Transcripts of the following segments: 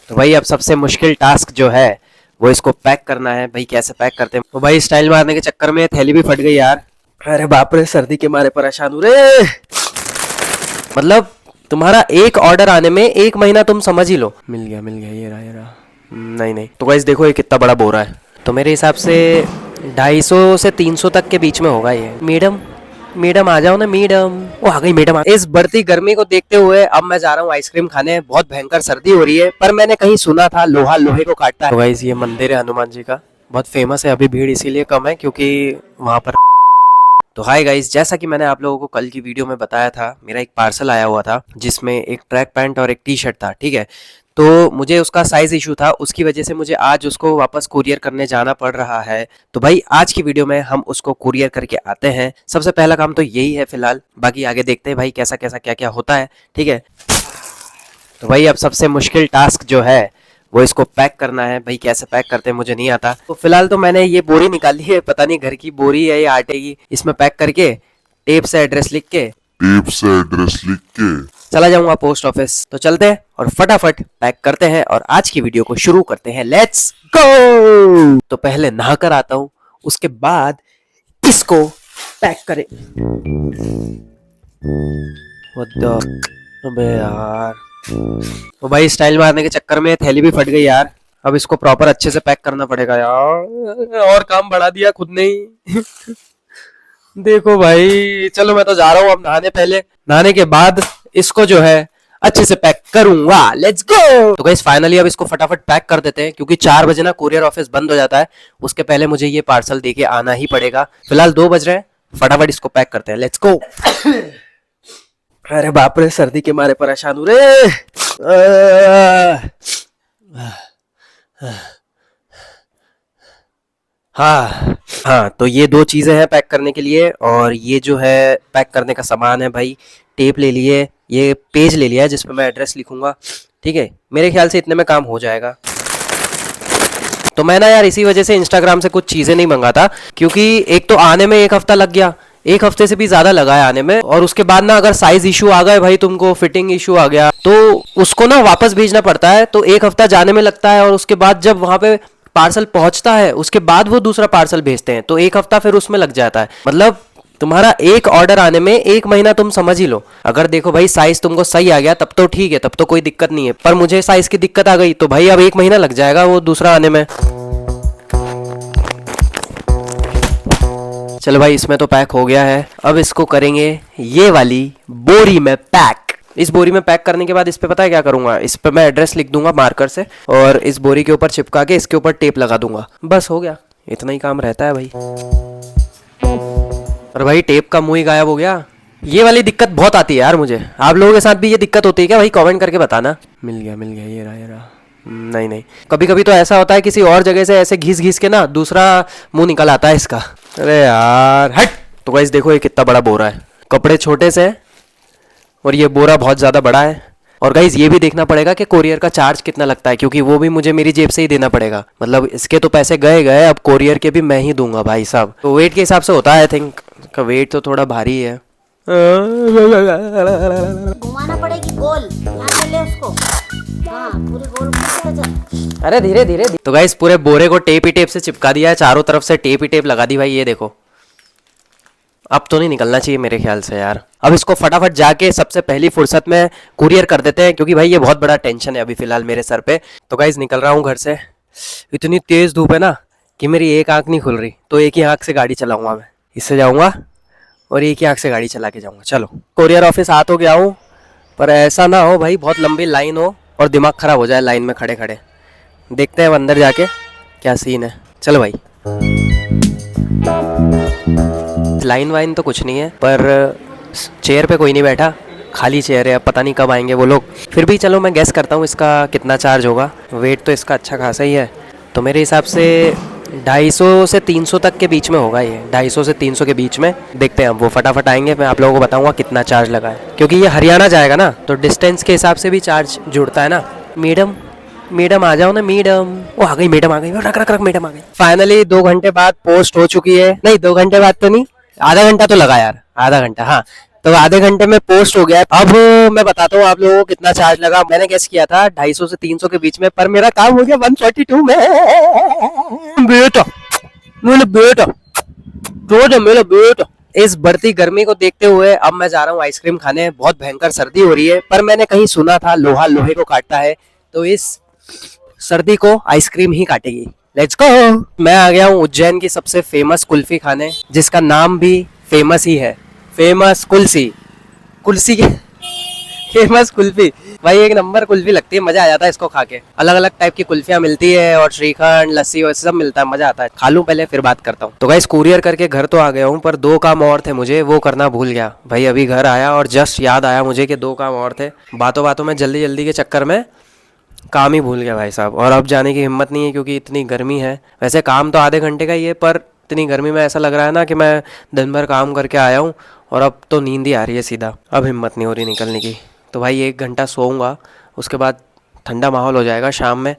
तो भाई अब सबसे मुश्किल टास्क जो है वो इसको पैक करना है। भाई कैसे पैक करते हैं? तो भाई स्टाइल मारने के चक्कर में थैली भी फट गई यार। अरे बाप रे, सर्दी के मारे परेशान हूँ रे। मतलब तुम्हारा एक ऑर्डर आने में 1 महीना तुम समझ ही लो। मिल गया, ये रहा। नहीं नहीं, तो गाइस देखो ये कितना बड़ा बोरा है। तो मेरे हिसाब से 250 से 300 तक के बीच में होगा ये। मैडम मैडम आ जाओ ना मैडम। वो आ गई मैडम। इस बढ़ती गर्मी को देखते हुए अब मैं जा रहा हूँ आइसक्रीम खाने। बहुत भयंकर सर्दी हो रही है, पर मैंने कहीं सुना था लोहा लोहे को काटता है। तो गाइस ये मंदिर है हनुमान जी का, बहुत फेमस है। अभी भीड़ इसीलिए कम है क्योंकि वहां पर। तो हाय गाइस, जैसा कि मैंने आप लोगों को कल की वीडियो में बताया था, मेरा एक पार्सल आया हुआ था जिसमें एक ट्रैक पैंट और एक टी शर्ट था। ठीक है, तो मुझे उसका साइज इशू था, उसकी वजह से मुझे आज उसको वापस कुरियर करने जाना पड़ रहा है। तो भाई आज की वीडियो में हम उसको कुरियर करके आते हैं। सबसे पहला काम तो यही है फिलहाल, बाकी आगे देखते हैं भाई कैसा कैसा क्या क्या होता है। ठीक है, तो भाई अब सबसे मुश्किल टास्क जो है वो इसको पैक करना है। भाई कैसे पैक करते हैं मुझे नहीं आता। तो फिलहाल तो मैंने ये बोरी निकाली है, पता नहीं घर की बोरी है या आटे की। इसमें पैक करके टेप से एड्रेस लिख के चला जाऊंगा पोस्ट ऑफिस। तो चलते हैं और फटाफट पैक करते हैं और आज की वीडियो को शुरू करते हैं। Let's go. तो पहले नहाकर आता हूं, उसके बाद इसको पैक करें। अबे यार, तो भाई स्टाइल मारने के चक्कर में थैली भी फट गई यार। अब इसको प्रॉपर अच्छे से पैक करना पड़ेगा यार, और काम बढ़ा दिया खुद ने ही। देखो भाई, चलो मैं तो जा रहा हूँ अब नहाने। पहले नहाने के बाद इसको जो है अच्छे से पैक करूंगा। Let's go. तो गाइस फाइनली अब इसको फटाफट पैक कर देते हैं क्योंकि 4 बजे ना कुरियर ऑफिस बंद हो जाता है। उसके पहले मुझे ये पार्सल देके आना ही पड़ेगा। फिलहाल 2 बज रहे हैं, फटाफट इसको पैक करते हैं। Let's go. अरे बाप रे, सर्दी के मारे परेशान हूँ रे। हाँ हाँ, तो ये 2 चीजें हैं पैक करने के लिए, और ये जो है पैक करने का सामान है भाई। टेप ले लिए, ये पेज ले लिया है जिसपे मैं एड्रेस लिखूंगा। ठीक है, मेरे ख्याल से इतने में काम हो जाएगा। तो मैं ना यार इसी वजह से इंस्टाग्राम से कुछ चीजें नहीं मंगाता, क्योंकि एक तो आने में 1 हफ्ता लग गया, 1 हफ्ते से भी ज्यादा लगा है आने में। और उसके बाद ना अगर साइज इशू आ गए भाई, तुमको फिटिंग इशू आ गया तो उसको ना वापस भेजना पड़ता है। तो 1 हफ्ता जाने में लगता है, और उसके बाद जब वहां पे पार्सल पहुंचता है उसके बाद वो दूसरा पार्सल भेजते हैं, तो 1 हफ्ता फिर उसमें लग जाता है। मतलब तुम्हारा एक ऑर्डर आने में 1 महीना तुम समझ ही लो। अगर देखो भाई साइज तुमको सही आ गया तब तो ठीक है, तब तो कोई दिक्कत नहीं है, पर मुझे साइज की दिक्कत आ गई तो भाई अब 1 महीना लग जाएगा वो दूसरा आने में। चलो भाई, इसमें तो पैक हो गया है। अब इसको करेंगे ये वाली बोरी में पैक। इस बोरी में पैक करने के बाद इस पे पता है क्या करूंगा, इस पे मैं एड्रेस लिख दूंगा मार्कर से, और इस बोरी के ऊपर चिपका के इसके ऊपर टेप लगा दूंगा। बस हो गया, इतना ही काम रहता है भाई। और भाई टेप का मुंह ही गायब हो गया। ये वाली दिक्कत बहुत आती है यार मुझे। आप लोगों के साथ भी ये दिक्कत होती है क्या भाई? कमेंट करके बताना। मिल गया, ये रहा। नहीं नहीं, कभी कभी तो ऐसा होता है किसी और जगह से ऐसे घिस घिस के ना दूसरा मुंह निकल आता है इसका। अरे यार हट। तो गाइस देखो ये कितना बड़ा बोरा है। कपड़े छोटे से हैं और ये बोरा बहुत ज़्यादा बड़ा है। और गाइस ये भी देखना पड़ेगा कि कोरियर का चार्ज कितना लगता है, क्योंकि वो भी मुझे मेरी जेब से ही देना पड़ेगा। मतलब इसके तो पैसे गए, अब कोरियर के भी मैं ही दूंगा भाई साहब। तो वेट के हिसाब से होता है, आई थिंक का वेट तो थोड़ा भारी है। घुमाना पड़ेगी गोल, यहाँ से ले उसको। हाँ, पूरी गोल घुमाते चल। अरे धीरे धीरे। तो गाइस पूरे बोरे को टेप ही टेप से चिपका दिया है, चारों तरफ से टेप ही टेप लगा दी भाई। ये देखो, अब तो नहीं निकलना चाहिए मेरे ख्याल से यार। अब इसको फटाफट जाके सबसे पहली फुर्सत में कुरियर कर देते हैं, क्योंकि भाई ये बहुत बड़ा टेंशन है अभी फिलहाल मेरे सर पे। तो गाइस निकल रहा हूँ घर से। इतनी तेज धूप है ना कि मेरी एक आंख नहीं खुल रही, तो एक ही आंख से गाड़ी चलाऊंगा मैं। इससे जाऊंगा और एक ही आंख से गाड़ी चला के जाऊंगा। चलो, कोरियर ऑफिस आ तो गया हूँ, पर ऐसा ना हो भाई बहुत लंबी लाइन हो और दिमाग खराब हो जाए लाइन में खड़े खड़े। देखते हैं अंदर जाके क्या सीन है। चलो भाई, लाइन वाइन तो कुछ नहीं है, पर चेयर पे कोई नहीं बैठा, खाली चेयर है। अब पता नहीं कब आएंगे वो लोग। फिर भी चलो मैं गेस करता हूँ इसका कितना चार्ज होगा। वेट तो इसका अच्छा खासा ही है, तो मेरे हिसाब से 250 से 300 तक के बीच में होगा ये। 250 से 300 के बीच में। देखते हैं, अब वो फटाफट आएंगे, मैं आप लोगों को बताऊंगा कितना चार्ज लगा है, क्योंकि ये हरियाणा जाएगा ना, तो डिस्टेंस के हिसाब से भी चार्ज जुड़ता है ना। मैडम आ जाओ ना मैडम। वो आ गई मैडम, आ गई। रख रख रख, मैडम आ गई। फाइनली 2 घंटे बाद पोस्ट हो चुकी है। नहीं, 2 घंटे बाद तो नहीं, आधा घंटा तो लगा यार, आधा घंटा। हाँ, तो आधे घंटे में पोस्ट हो गया। अब मैं बताता हूँ आप लोगों को कितना चार्ज लगा। मैंने कैसे किया था 250 से 300 के बीच में, पर मेरा काम हो गया 142 में। बेटा मेरा बेटा इस बढ़ती गर्मी को देखते हुए अब मैं जा रहा हूँ आइसक्रीम खाने। बहुत भयंकर सर्दी हो रही है, पर मैंने कहीं सुना था लोहा लोहे को काटता है, तो इस सर्दी को आइसक्रीम ही काटेगी। Let's go. मैं आ गया हूँ उज्जैन की सबसे फेमस कुल्फी खाने, जिसका नाम भी फेमस ही है, फेमस कुल्सी की फेमस कुल्फी। भाई एक नंबर कुल्फी लगती है, मजा आ जाता है इसको खा के। अलग अलग टाइप की कुल्फियां मिलती है और श्रीखंड लस्सी और सब मिलता है, मजा आता है। खा लूं पहले फिर बात करता हूँ। तो गाइस कुरियर करके घर तो आ गया हूँ, पर 2 काम और थे मुझे, वो करना भूल गया। भाई अभी घर आया और जस्ट याद आया मुझे कि 2 काम और थे। बातों बातों में जल्दी जल्दी के चक्कर में काम ही भूल गया भाई साहब। और अब जाने की हिम्मत नहीं है क्योंकि इतनी गर्मी है। वैसे काम तो आधे घंटे का ही है, पर इतनी गर्मी में ऐसा लग रहा है ना कि मैं दिन भर काम करके आया हूँ और अब तो नींद ही आ रही है सीधा। अब हिम्मत नहीं हो रही निकलने की। तो भाई 1 घंटा सोऊंगा, उसके बाद ठंडा माहौल हो जाएगा, शाम में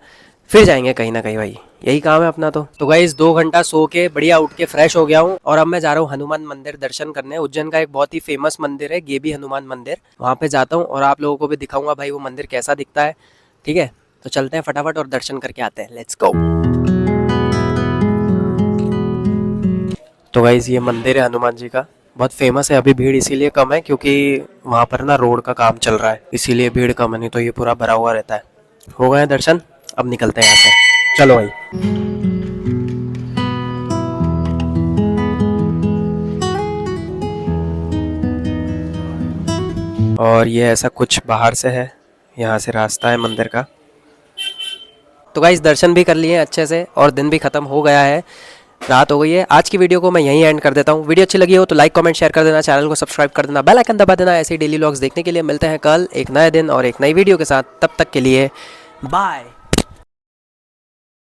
फिर जाएंगे कहीं ना कहीं। भाई यही काम है अपना। तो गाइस 2 घंटा सो के बढ़िया उठ के फ्रेश हो गया हूँ और अब मैं जा रहा हूँ हनुमान मंदिर दर्शन करने। उज्जैन का एक बहुत ही फेमस मंदिर है गेबी हनुमान मंदिर, वहाँ पे जाता हूँ और आप लोगों को भी दिखाऊंगा भाई वो मंदिर कैसा दिखता है। ठीक है, तो चलते हैं फटाफट और दर्शन करके आते हैं। Let's go. तो गाइस ये मंदिर है हनुमान जी का, बहुत फेमस है। अभी भीड़ इसीलिए कम है क्योंकि वहाँ पर ना रोड का काम चल रहा है, इसीलिए भीड़ कम है, नहीं तो ये पूरा भरा हुआ रहता है। हो गए दर्शन, अब निकलते हैं यहाँ से। चलो भाई। और ये ऐसा कुछ बाहर से है, यहाँ से रास्ता है मंदिर का। तो गाइस दर्शन भी कर लिए अच्छे से और दिन भी खत्म हो गया है, रात हो गई है। आज की वीडियो को मैं यहीं एंड कर देता हूँ। वीडियो अच्छी लगी हो तो लाइक कमेंट शेयर कर देना, चैनल को सब्सक्राइब कर देना, बेल आइकन दबा देना। ऐसे ही डेली व्लॉग्स देखने के लिए मिलते हैं कल एक नए दिन और एक नई वीडियो के साथ। तब तक के लिए बाय।